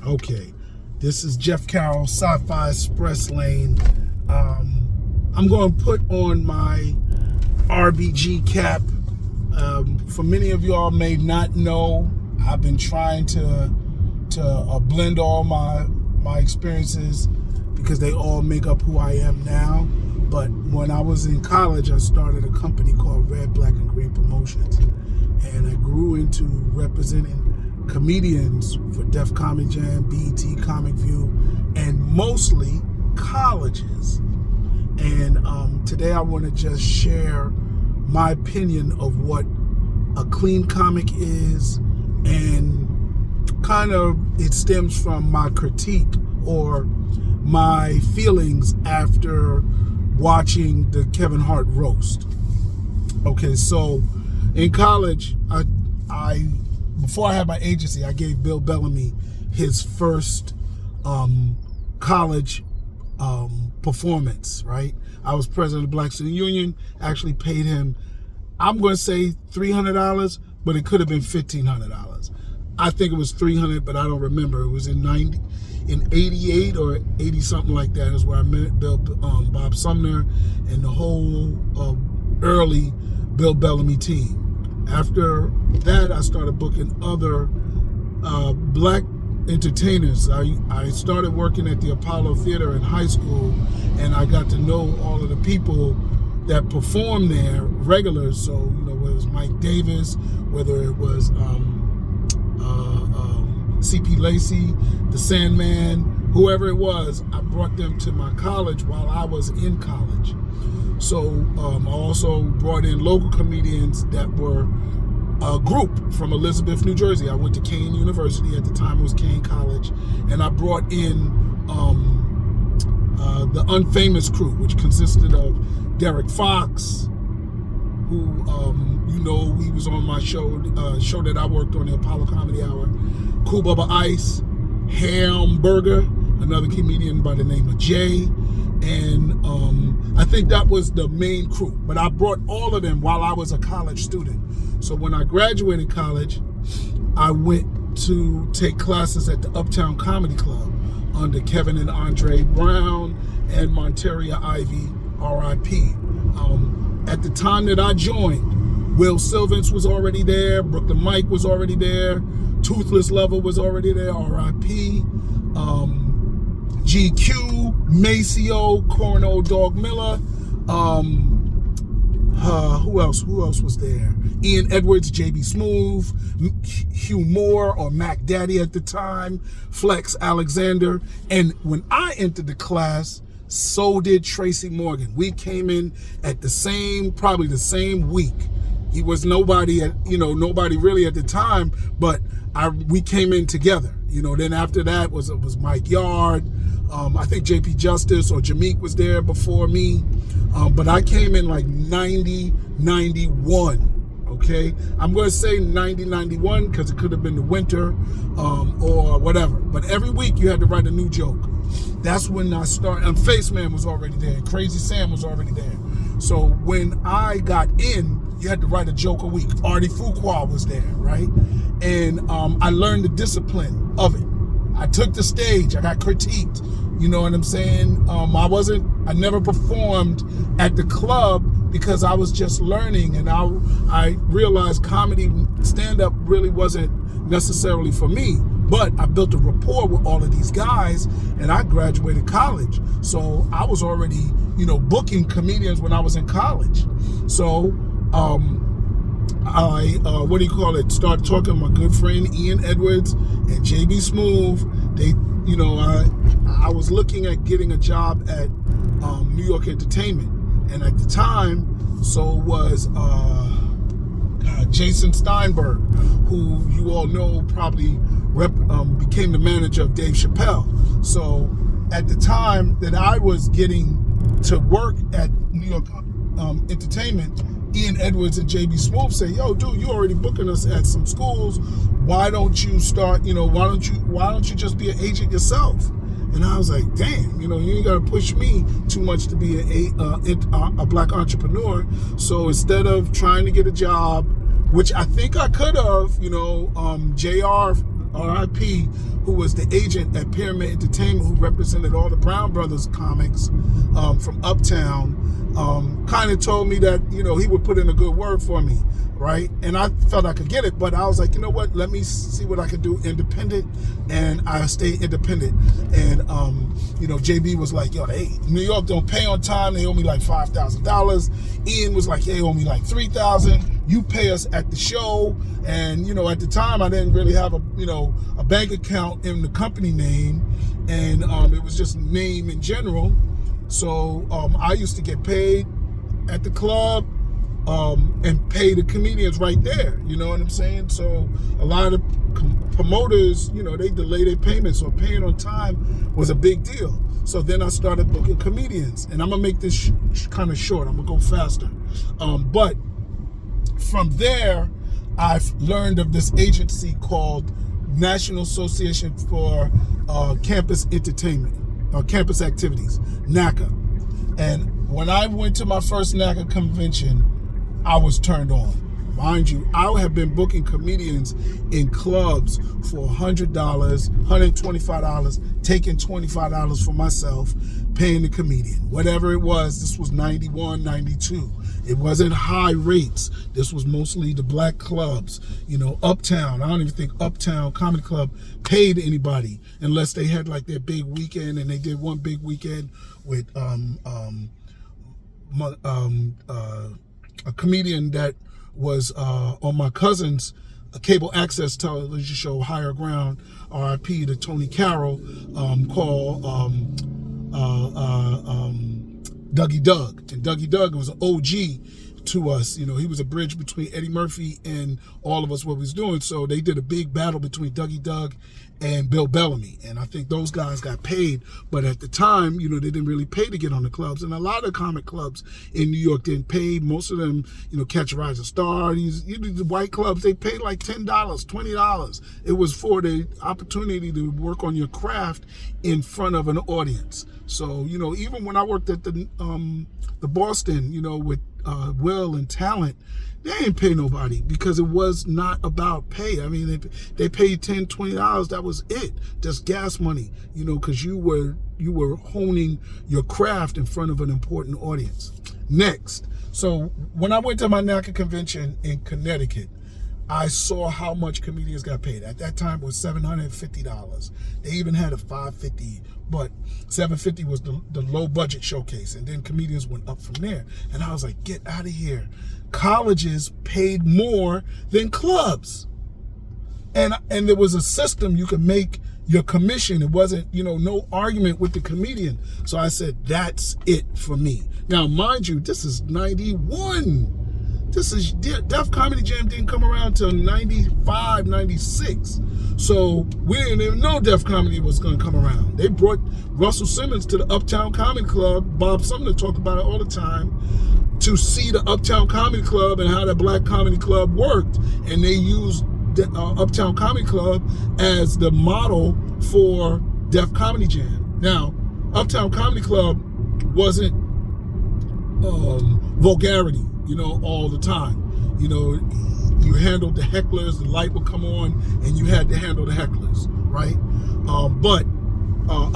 Okay, this is Jeff Carroll Sci-fi Express Lane. I'm going to put on my RBG cap. For many of y'all may not know, I've been trying to blend all my experiences because they all make up who I am now. But when I was in college, I started a company called Red, Black, and Green Promotions, and I grew into representing comedians for Def Comedy Jam, BET, Comic View, and mostly colleges. And today I want to just share my opinion of what a clean comic is, and kind of it stems from my critique or my feelings after watching the Kevin Hart roast. Okay, so in college, I before I had my agency, I gave Bill Bellamy his first college performance, right? I was president of the Black Student Union, actually paid him, I'm going to say $300, but it could have been $1,500. I think it was $300, but I don't remember. It was in 88 or 80 something like that is where I met Bob Sumner and the whole early Bill Bellamy team. After that, I started booking other black entertainers. I started working at the Apollo Theater in high school, and I got to know all of the people that performed there, regulars. So, whether it was Mike Davis, whether it was C.P. Lacey, the Sandman, whoever it was, I brought them to my college while I was in college. So I also brought in local comedians that were a group from Elizabeth, New Jersey. I went to Kane University, at the time it was Kane College, and I brought in the Unfamous crew, which consisted of Derek Fox, who he was on my show that I worked on, the Apollo Comedy Hour, Cool Bubba Ice, Hamburger, another comedian by the name of Jay, and I think that was the main crew. But I brought all of them while I was a college student. So when I graduated college, I went to take classes at the Uptown Comedy Club under Kevin and Andre Brown and Monteria Ivy, R.I.P. At the time that I joined, Will Sylvans was already there, Brooklyn Mike was already there, Toothless Lover was already there, R.I.P. GQ, Maceo, Corno Dog Miller, who else was there? Ian Edwards, JB Smoove, Hugh Moore, or Mac Daddy at the time, Flex Alexander. And when I entered the class, so did Tracy Morgan. We came in at probably the same week. He was nobody really at the time, but we came in together. Then after that was Mike Yard. I think JP Justice or Jameek was there before me. But I came in like 90, 91. Okay, I'm going to say 90, 91 because it could have been the winter or whatever. But every week you had to write a new joke. That's when I started. And Face Man was already there. Crazy Sam was already there. So when I got in, you had to write a joke a week. Artie Fuqua was there, right? And I learned the discipline of it. I took the stage. I got critiqued. You know what I'm saying? I never performed at the club because I was just learning, and I realized comedy stand-up really wasn't necessarily for me. But I built a rapport with all of these guys, and I graduated college. So I was already, booking comedians when I was in college. So I started talking to my good friend Ian Edwards and JB Smoove. They, I was looking at getting a job at New York Entertainment, and at the time, so was Jason Steinberg, who you all know probably became the manager of Dave Chappelle. So at the time that I was getting to work at New York Entertainment, Ian Edwards and JB Smoove say, "Yo, dude, you already booking us at some schools. Why don't you start? Why don't you just be an agent yourself?" And I was like, "Damn, you ain't gotta push me too much to be a black entrepreneur." So instead of trying to get a job, which I think I could have, JR R.I.P., who was the agent at Pyramid Entertainment, who represented all the Brown Brothers comics from Uptown, kind of told me that, you know, he would put in a good word for me, right? And I felt I could get it, but I was like, you know what, let me see what I could do independent, and I stayed independent. And, you know, JB was like, yo, hey, New York don't pay on time, they owe me like $5,000. Ian was like, they owe me like $3,000. You pay us at the show. And, you know, at the time I didn't really have a bank account in the company name, and it was just name in general. So I used to get paid at the club and pay the comedians right there, you know what I'm saying? So a lot of promoters, you know, they delay their payments, so paying on time was a big deal. So then I started booking comedians, and I'm gonna make this kind of short, I'm gonna go faster. But from there, I've learned of this agency called National Association for Campus Entertainment, Campus Activities, NACA. And when I went to my first NACA convention, I was turned on. Mind you, I have been booking comedians in clubs for $100, $125, taking $25 for myself, paying the comedian. Whatever it was, this was 91, 92. It wasn't high rates. This was mostly the black clubs. You know, Uptown, I don't even think Uptown Comedy Club paid anybody unless they had like their big weekend, and they did one big weekend with a comedian that was on my cousin's cable access television show, Higher Ground, R.I.P. to Tony Carroll, called Dougie Doug. And Dougie Doug was an OG to us. You know, he was a bridge between Eddie Murphy and all of us, what we was doing. So they did a big battle between Dougie Doug and Bill Bellamy. And I think those guys got paid. But at the time, you know, they didn't really pay to get on the clubs. And a lot of comic clubs in New York didn't pay. Most of them, you know, Catch a Rising Star, the white clubs, they paid like $10, $20. It was for the opportunity to work on your craft in front of an audience. So, you know, even when I worked at the Boston, you know, with Will and Talent, they didn't pay nobody because it was not about pay. I mean, they paid $10, $20. That was it, just gas money, you know, because you were honing your craft in front of an important audience. Next, so when I went to my NACA convention in Connecticut, I saw how much comedians got paid. At that time, it was $750. They even had a $550, but $750 was the low budget showcase, and then comedians went up from there. And I was like, get out of here. Colleges paid more than clubs. And there was a system you could make your commission. It wasn't, you know, no argument with the comedian. So I said, that's it for me. Now, mind you, this is 91. This is Def Comedy Jam didn't come around till 95, 96. So we didn't even know Def Comedy was going to come around. They brought Russell Simmons to the Uptown Comedy Club. Bob Sumner talked about it all the time, to see the Uptown Comedy Club and how the black comedy club worked. And they used the Uptown Comedy Club as the model for Def Comedy Jam. Now, Uptown Comedy Club wasn't vulgarity, you know, all the time. You know, you handled the hecklers, the light would come on, and you had to handle the hecklers, right? But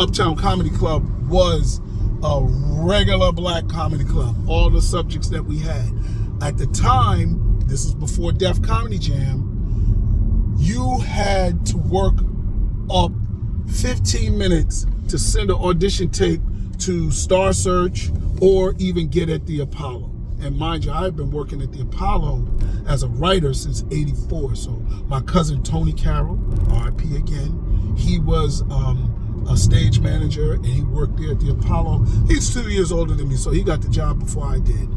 Uptown Comedy Club was a regular black comedy club. All the subjects that we had. At the time, this is before Def Comedy Jam, you had to work up 15 minutes to send an audition tape to Star Search or even get at the Apollo. And mind you, I've been working at the Apollo as a writer since '84. So my cousin Tony Carroll, R.I.P. again, he was a stage manager, and he worked there at the Apollo. He's 2 years older than me, so he got the job before I did.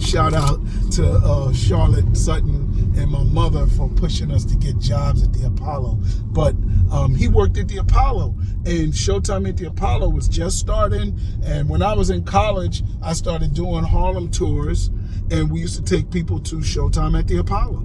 Shout out to Charlotte Sutton and my mother for pushing us to get jobs at the Apollo. But he worked at the Apollo, and Showtime at the Apollo was just starting. And when I was in college, I started doing Harlem tours, and we used to take people to Showtime at the Apollo.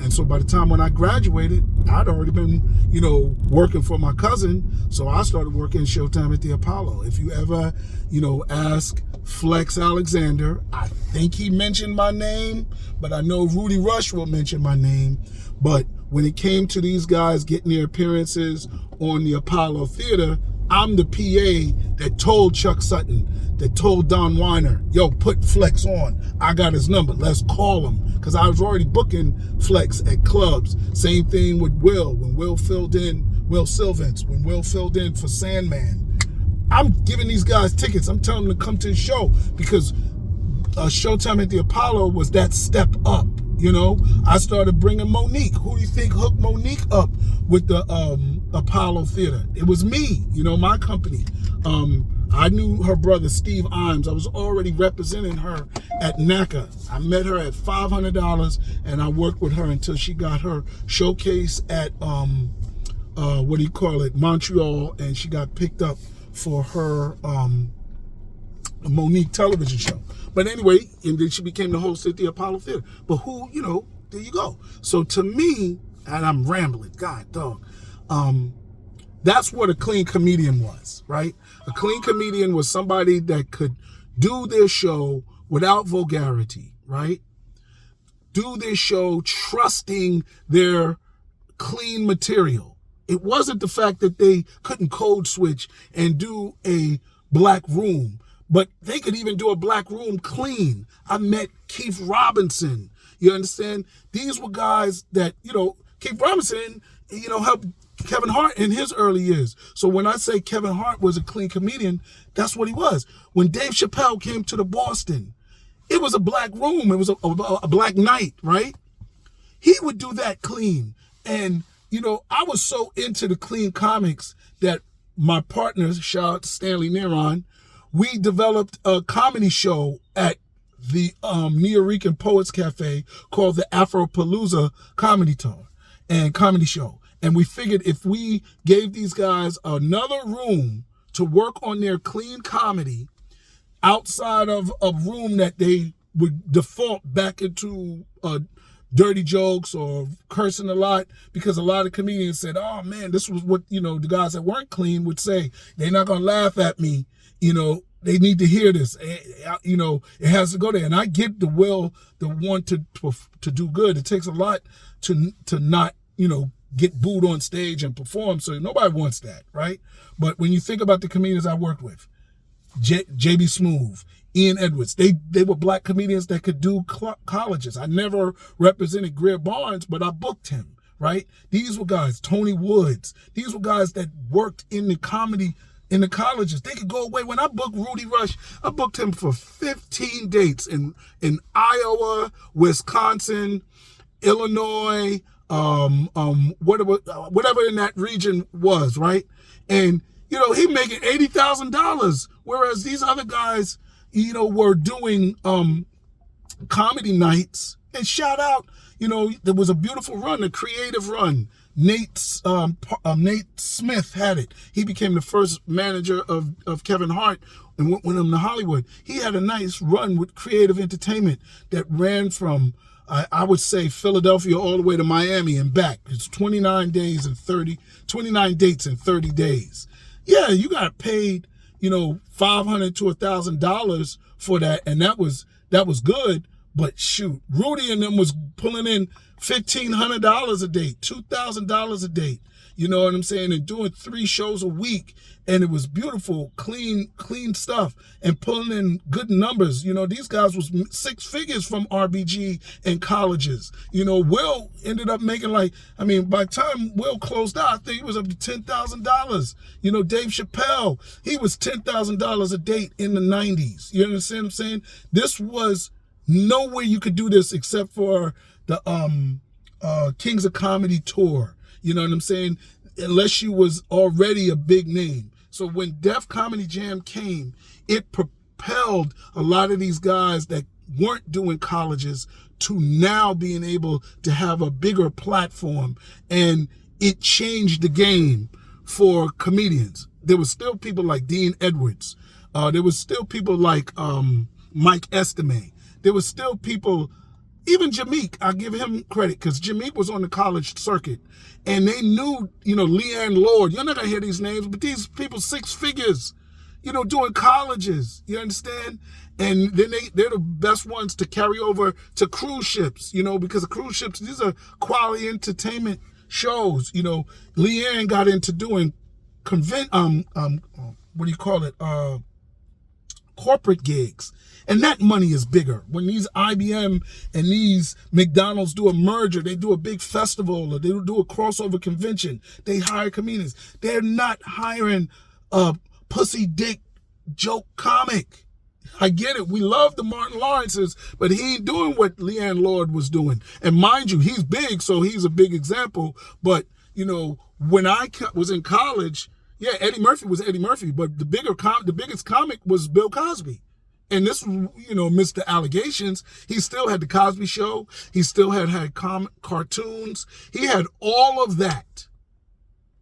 And so by the time when I graduated, I'd already been, you know, working for my cousin. So I started working Showtime at the Apollo. If you ever, you know, ask Flex Alexander, I think he mentioned my name, but I know Rudy Rush will mention my name. But when it came to these guys getting their appearances on the Apollo Theater, I'm the PA that told Chuck Sutton, that told Don Weiner, yo, put Flex on. I got his number. Let's call him. Because I was already booking Flex at clubs. Same thing with Will. When Will filled in, Will Sylvans, when Will filled in for Sandman. I'm giving these guys tickets. I'm telling them to come to the show because Showtime at the Apollo was that step up. You know, I started bringing Monique. Who do you think hooked Monique up with the Apollo Theater? It was me, you know, my company. I knew her brother, Steve Imes. I was already representing her at NACA. I met her at $500, and I worked with her until she got her showcase at, Montreal, and she got picked up for her Monique television show. But anyway, and then she became the host at the Apollo Theater. But who, you know, there you go. So to me, and I'm rambling, God, dog, that's what a clean comedian was, right? A clean comedian was somebody that could do their show without vulgarity, right? Do their show trusting their clean material. It wasn't the fact that they couldn't code switch and do a black room, but they could even do a black room clean. I met Keith Robinson. You understand? These were guys that, you know, Keith Robinson, you know, helped Kevin Hart in his early years. So when I say Kevin Hart was a clean comedian, that's what he was. When Dave Chappelle came to the Boston, it was a black room. It was a black night, right? He would do that clean. And, you know, I was so into the clean comics that my partners, shout out to Stanley Neron, we developed a comedy show at the Nuyorican Poets Cafe called the Afropalooza Comedy Tour and Comedy Show. And we figured if we gave these guys another room to work on their clean comedy outside of a room that they would default back into dirty jokes or cursing a lot, because a lot of comedians said, oh man, this was what, you know, the guys that weren't clean would say. They're not going to laugh at me. You know, they need to hear this. You know, it has to go there. And I get the will, the want to do good. It takes a lot to not, you know, get booed on stage and perform. So nobody wants that, right? But when you think about the comedians I worked with, J.B. Smoove, Ian Edwards, they were black comedians that could do colleges. I never represented Greer Barnes, but I booked him, right? These were guys, Tony Woods. These were guys that worked in the comedy in the colleges. They could go away. When I booked Rudy Rush, I booked him for 15 dates in Iowa, Wisconsin, Illinois, whatever in that region was, right? And, you know, he making $80,000, whereas these other guys, you know, were doing comedy nights. And shout out, you know, there was a beautiful run, a creative run. Nate Smith had it. He became the first manager of Kevin Hart and went with him to Hollywood. He had a nice run with creative entertainment that ran from, I would say, Philadelphia all the way to Miami and back. It's 29 dates in 30 days. Yeah, you got paid, you know, $500 to $1,000 for that, and that was good. But shoot, Rudy and them was pulling in $1,500 a date, $2,000 a date. You know what I'm saying? And doing 3 shows a week. And it was beautiful, clean stuff and pulling in good numbers. You know, these guys was 6 figures from RBG and colleges. You know, Will ended up making by the time Will closed out, I think he was up to $10,000. You know, Dave Chappelle, he was $10,000 a date in the 90s. You understand what I'm saying? This was nowhere you could do this except for the Kings of Comedy tour. You know what I'm saying? Unless you was already a big name. So when Def Comedy Jam came, it propelled a lot of these guys that weren't doing colleges to now being able to have a bigger platform. And it changed the game for comedians. There was still people like Dean Edwards. There was still people like Mike Estime. There was still people, even Jameek, I give him credit because Jameek was on the college circuit and they knew, you know, Leanne Lord. You're not going to hear these names, but these people, 6 figures, doing colleges, you understand? And then they're the best ones to carry over to cruise ships, because the cruise ships, these are quality entertainment shows. Leanne got into doing corporate gigs. And that money is bigger. When these IBM and these McDonald's do a merger, they do a big festival, or they do a crossover convention, they hire comedians. They're not hiring a pussy dick joke comic. I get it. We love the Martin Lawrences, but he ain't doing what Leanne Lord was doing. And mind you, he's big, so he's a big example. But, when I was in college, yeah, Eddie Murphy was Eddie Murphy, but the biggest comic was Bill Cosby. And this, amidst the allegations, he still had the Cosby Show. He still had cartoons. He had all of that.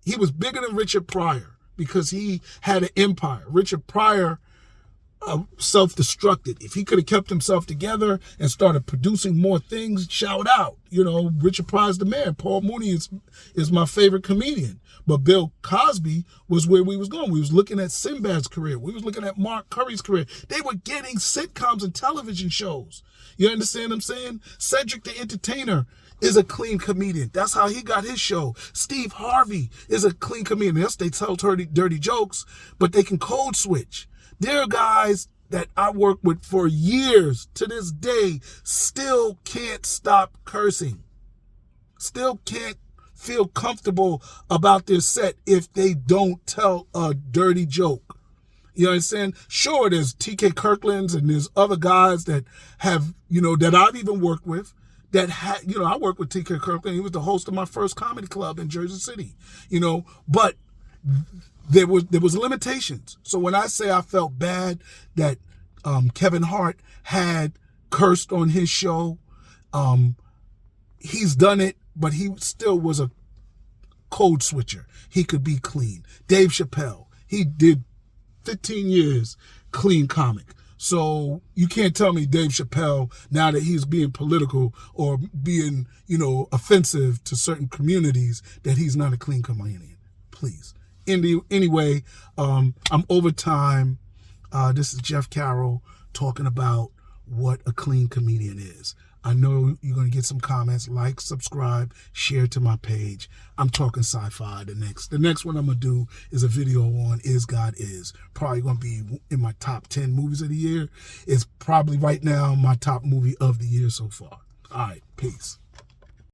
He was bigger than Richard Pryor because he had an empire. Richard Pryor self-destructed. If he could have kept himself together and started producing more things, shout out. Richard Pryor's the man. Paul Mooney is my favorite comedian. But Bill Cosby was where we was going. We was looking at Sinbad's career. We was looking at Mark Curry's career. They were getting sitcoms and television shows. You understand what I'm saying? Cedric the Entertainer is a clean comedian. That's how he got his show. Steve Harvey is a clean comedian. Yes, they tell dirty jokes, but they can code switch. There are guys that I worked with for years to this day still can't stop cursing. Still can't feel comfortable about their set if they don't tell a dirty joke. You understand? Sure, there's TK Kirkland's and there's other guys that have, that I've even worked with that I worked with TK Kirkland. He was the host of my first comedy club in Jersey City, but there was limitations. So when I say I felt bad that Kevin Hart had cursed on his show, he's done it, but he still was a code switcher. He could be clean. Dave Chappelle, he did 15 years clean comic. So you can't tell me Dave Chappelle, now that he's being political or being, offensive to certain communities, that he's not a clean comedian. Please. Anyway, I'm over time. This is Jeff Carroll talking about what a clean comedian is. I know you're going to get some comments. Like, subscribe, share to my page. I'm talking sci-fi. The next one I'm going to do is a video on Is God Is. Probably going to be in my top 10 movies of the year. It's probably right now my top movie of the year so far. All right, peace.